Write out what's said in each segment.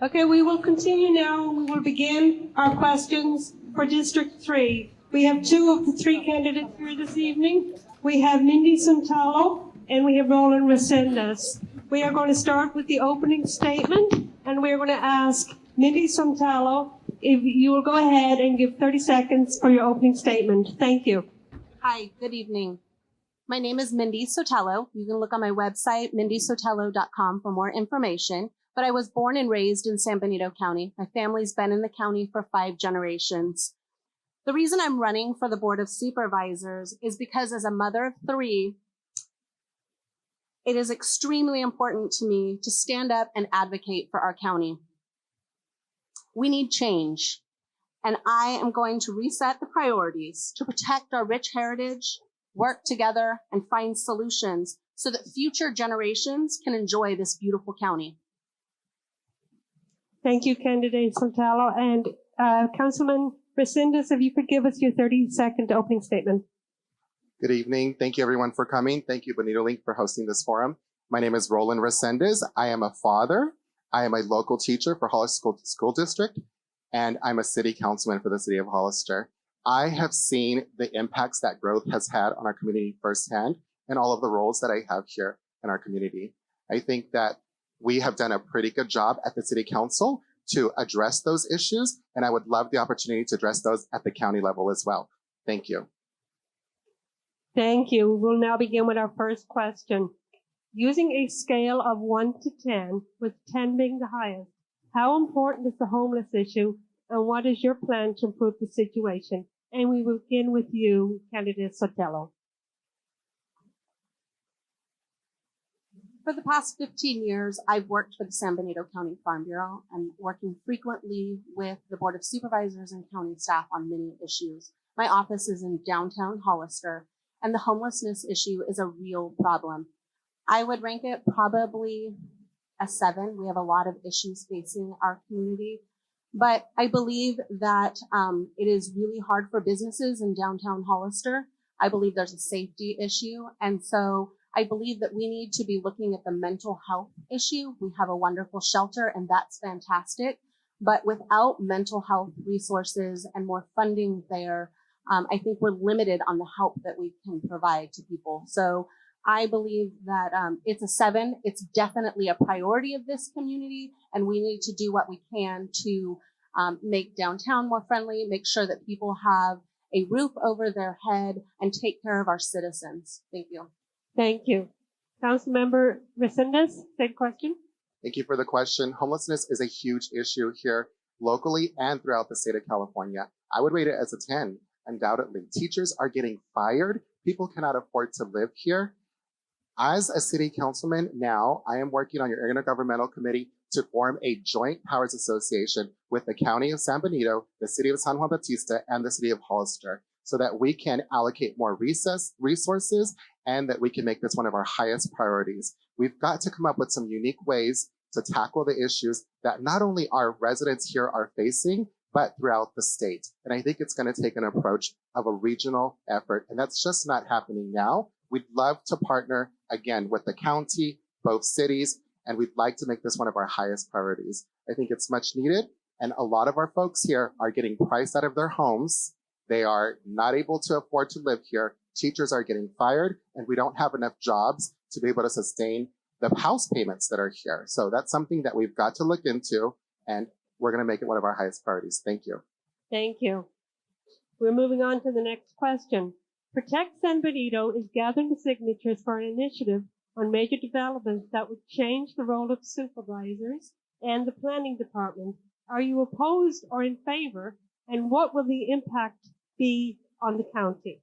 Okay, we will continue now. We will begin our questions for District 3. We have two of the three candidates here this evening. We have Mindy Sotelo and we have Rolan Resendiz. We are going to start with the opening statement, and we are going to ask Mindy Sotelo if you will go ahead and give 30 seconds for your opening statement. Thank you. Hi, good evening. My name is Mindy Sotelo. You can look on my website, mindysotelo.com, for more information. But I was born and raised in San Benito County. My family's been in the county for 5 generations. The reason I'm running for the Board of Supervisors is because as a mother of 3, it is extremely important to me to stand up and advocate for our county. We need change, and I am going to reset the priorities to protect our rich heritage, work together, and find solutions so that future generations can enjoy this beautiful county. Thank you, candidate Sotelo. And Councilman Resendiz, if you could give us your 30-second opening statement. Good evening. Thank you, everyone, for coming. Thank you, BenitoLink, for hosting this forum. My name is Rolan Resendiz. I am a father. I am a local teacher for Hollister School District, and I'm a city councilman for the city of Hollister. I have seen the impacts that growth has had on our community firsthand and all of the roles that I have here in our community. I think that we have done a pretty good job at the city council to address those issues, and I would love the opportunity to address those at the county level as well. Thank you. Thank you. We'll now begin with our first question. Using a scale of 1 to 10, with 10 being the highest, how important is the homeless issue, and what is your plan to improve the situation? And we will begin with you, candidate Sotelo. For the past 15 years, I've worked for the San Benito County Farm Bureau and working frequently with the Board of Supervisors and county staff on many issues. My office is in downtown Hollister, and the homelessness issue is a real problem. I would rank it probably a 7. We have a lot of issues facing our community, but I believe that it is really hard for businesses in downtown Hollister. I believe there's a safety issue, and so I believe that we need to be looking at the mental health issue. We have a wonderful shelter, and that's fantastic. But without mental health resources and more funding there, I think we're limited on the help that we can provide to people. So I believe that it's a 7. It's definitely a priority of this community, and we need to do what we can to make downtown more friendly, make sure that people have a roof over their head, and take care of our citizens. Thank you. Thank you. Councilmember Resendiz, same question. Thank you for the question. Homelessness is a huge issue here locally and throughout the state of California. I would rate it as a 10, undoubtedly. Teachers are getting fired. People cannot afford to live here. As a city councilman now, I am working on your intergovernmental committee to form a joint powers association with the County of San Benito, the City of San Juan Bautista, and the City of Hollister, so that we can allocate more resources and that we can make this one of our highest priorities. We've got to come up with some unique ways to tackle the issues that not only our residents here are facing, but throughout the state. And I think it's going to take an approach of a regional effort, and that's just not happening now. We'd love to partner, again, with the county, both cities, and we'd like to make this one of our highest priorities. I think it's much needed, and a lot of our folks here are getting priced out of their homes. They are not able to afford to live here. Teachers are getting fired, and we don't have enough jobs to be able to sustain the house payments that are here. So that's something that we've got to look into, and we're going to make it one of our highest priorities. Thank you. Thank you. We're moving on to the next question. Protect San Benito is gathering the signatures for an initiative on major developments that would change the role of supervisors and the planning department. Are you opposed or in favor? And what will the impact be on the county?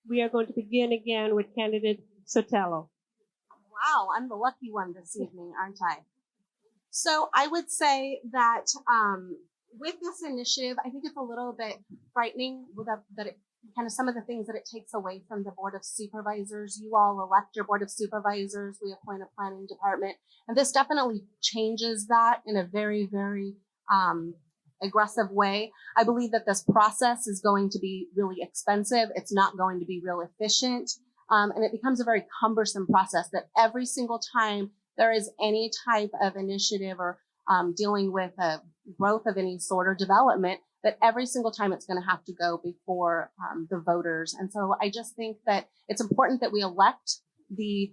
We are going to begin again with candidate Sotelo. Wow, I'm the lucky one this evening, aren't I? So I would say that with this initiative, I think it's a little bit frightening that it kind of some of the things that it takes away from the Board of Supervisors. You all elect your Board of Supervisors. We appoint a planning department. And this definitely changes that in a very, very aggressive way. I believe that this process is going to be really expensive. It's not going to be real efficient. And it becomes a very cumbersome process that every single time there is any type of initiative or dealing with a growth of any sort or development, that every single time it's going to have to go before the voters. And so I just think that it's important that we elect the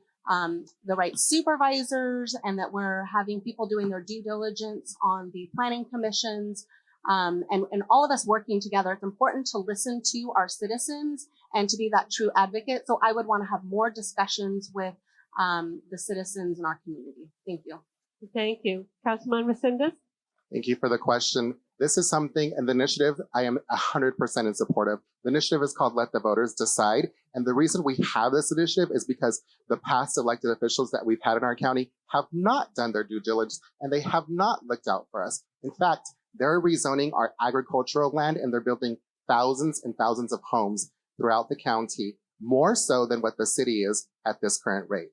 right supervisors, and that we're having people doing their due diligence on the planning commissions, and all of us working together. It's important to listen to our citizens and to be that true advocate. So I would want to have more discussions with the citizens in our community. Thank you. Thank you. Councilman Resendiz? Thank you for the question. This is something, and the initiative, I am 100% in support of. The initiative is called Let the Voters Decide. And the reason we have this initiative is because the past elected officials that we've had in our county have not done their due diligence, and they have not looked out for us. In fact, they're rezoning our agricultural land, and they're building thousands and thousands of homes throughout the county, more so than what the city is at this current rate.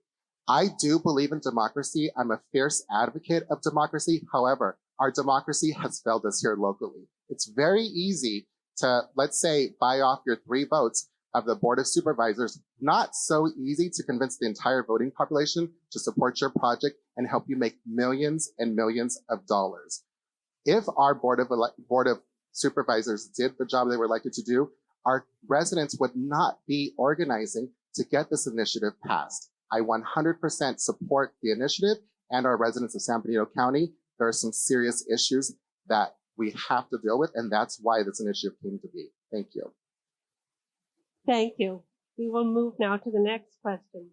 I do believe in democracy. I'm a fierce advocate of democracy. However, our democracy has failed us here locally. It's very easy to, let's say, buy off your 3 votes of the Board of Supervisors. Not so easy to convince the entire voting population to support your project and help you make millions and millions of dollars. If our Board of Supervisors did the job they were elected to do, our residents would not be organizing to get this initiative passed. I 100% support the initiative and our residents of San Benito County. There are some serious issues that we have to deal with, and that's why this initiative came to be. Thank you. Thank you. We will move now to the next question.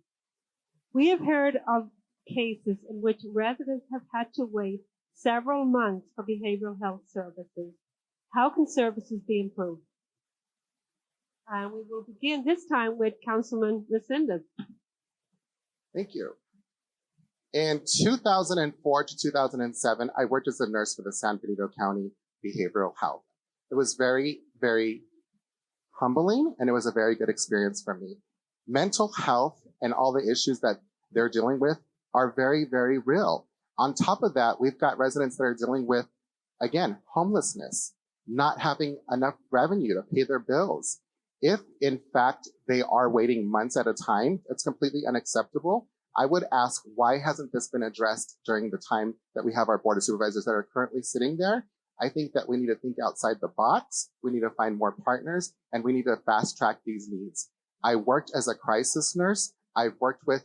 We have heard of cases in which residents have had to wait several months for behavioral health services. How can services be improved? And we will begin this time with Councilman Resendiz. Thank you. In 2004 to 2007, I worked as a nurse for the San Benito County Behavioral Health. It was very, very humbling, and it was a very good experience for me. Mental health and all the issues that they're dealing with are very, very real. On top of that, we've got residents that are dealing with, again, homelessness, not having enough revenue to pay their bills. If, in fact, they are waiting months at a time, it's completely unacceptable. I would ask, why hasn't this been addressed during the time that we have our Board of Supervisors that are currently sitting there? I think that we need to think outside the box. We need to find more partners, and we need to fast track these needs. I worked as a crisis nurse. I've worked with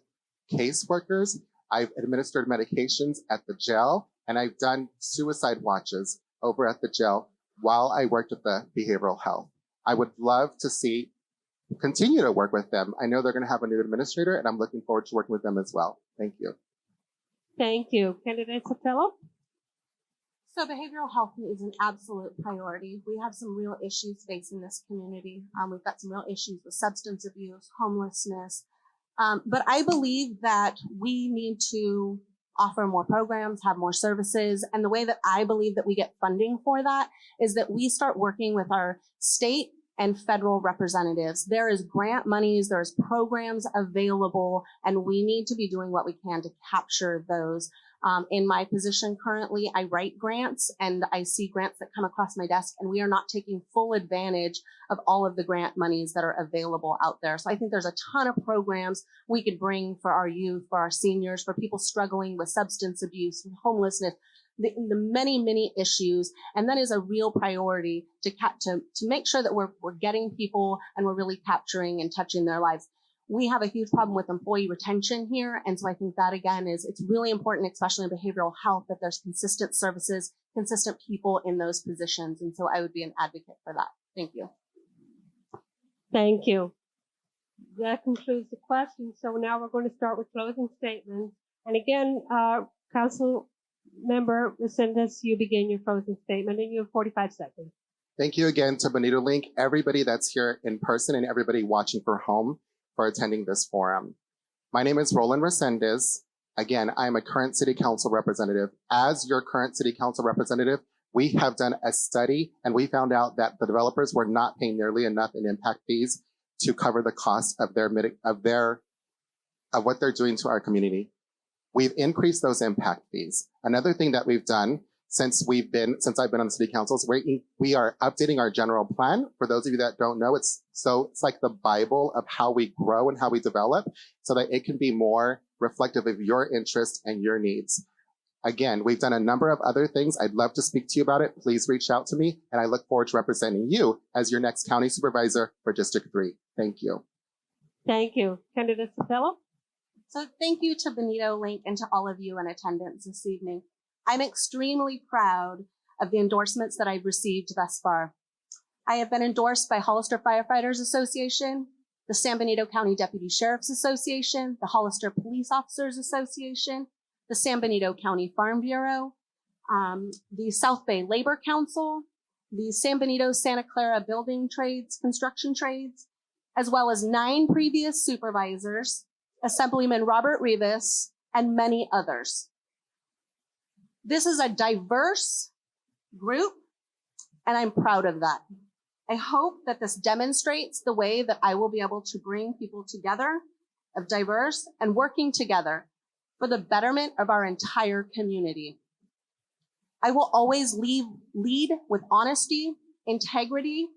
caseworkers. I've administered medications at the jail, and I've done suicide watches over at the jail while I worked with the behavioral health. I would love to continue to work with them. I know they're going to have a new administrator, and I'm looking forward to working with them as well. Thank you. Thank you. Candidate Sotelo? So behavioral health is an absolute priority. We have some real issues facing this community. We've got some real issues with substance abuse, homelessness. But I believe that we need to offer more programs, have more services. And the way that I believe that we get funding for that is that we start working with our state and federal representatives. There is grant monies, there's programs available, and we need to be doing what we can to capture those. In my position currently, I write grants, and I see grants that come across my desk, and we are not taking full advantage of all of the grant monies that are available out there. So I think there's a ton of programs we could bring for our youth, for our seniors, for people struggling with substance abuse and homelessness, the many, many issues. And that is a real priority to make sure that we're getting people and we're really capturing and touching their lives. We have a huge problem with employee retention here. And so I think that, again, it's really important, especially in behavioral health, that there's consistent services, consistent people in those positions. And so I would be an advocate for that. Thank you. Thank you. That concludes the questions. So now we're going to start with closing statements. And again, Council Member Resendiz, you begin your closing statement, and you have 45 seconds. Thank you again to BenitoLink, everybody that's here in person and everybody watching from home, for attending this forum. My name is Rolan Resendiz. Again, I'm a current City Council representative. As your current City Council representative, we have done a study, and we found out that the developers were not paying nearly enough in impact fees to cover the cost of what they're doing to our community. We've increased those impact fees. Another thing that we've done since I've been on the City Council is we are updating our general plan. For those of you that don't know, it's like the Bible of how we grow and how we develop, so that it can be more reflective of your interests and your needs. Again, we've done a number of other things. I'd love to speak to you about it. Please reach out to me, and I look forward to representing you as your next county supervisor for District 3. Thank you. Thank you. Candidate Sotelo? So thank you to BenitoLink and to all of you in attendance this evening. I'm extremely proud of the endorsements that I've received thus far. I have been endorsed by Hollister Firefighters Association, the San Benito County Deputy Sheriff's Association, the Hollister Police Officers Association, the San Benito County Farm Bureau, the South Bay Labor Council, the San Benito Santa Clara Building Trades, Construction Trades, as well as 9 previous supervisors, Assemblyman Robert Rivas, and many others. This is a diverse group, and I'm proud of that. I hope that this demonstrates the way that I will be able to bring people together of diverse and working together for the betterment of our entire community. I will always lead with honesty, integrity,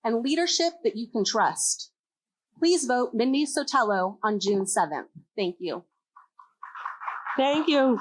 and leadership that you can trust. Please vote Mindy Sotelo on June 7th. Thank you. Thank you.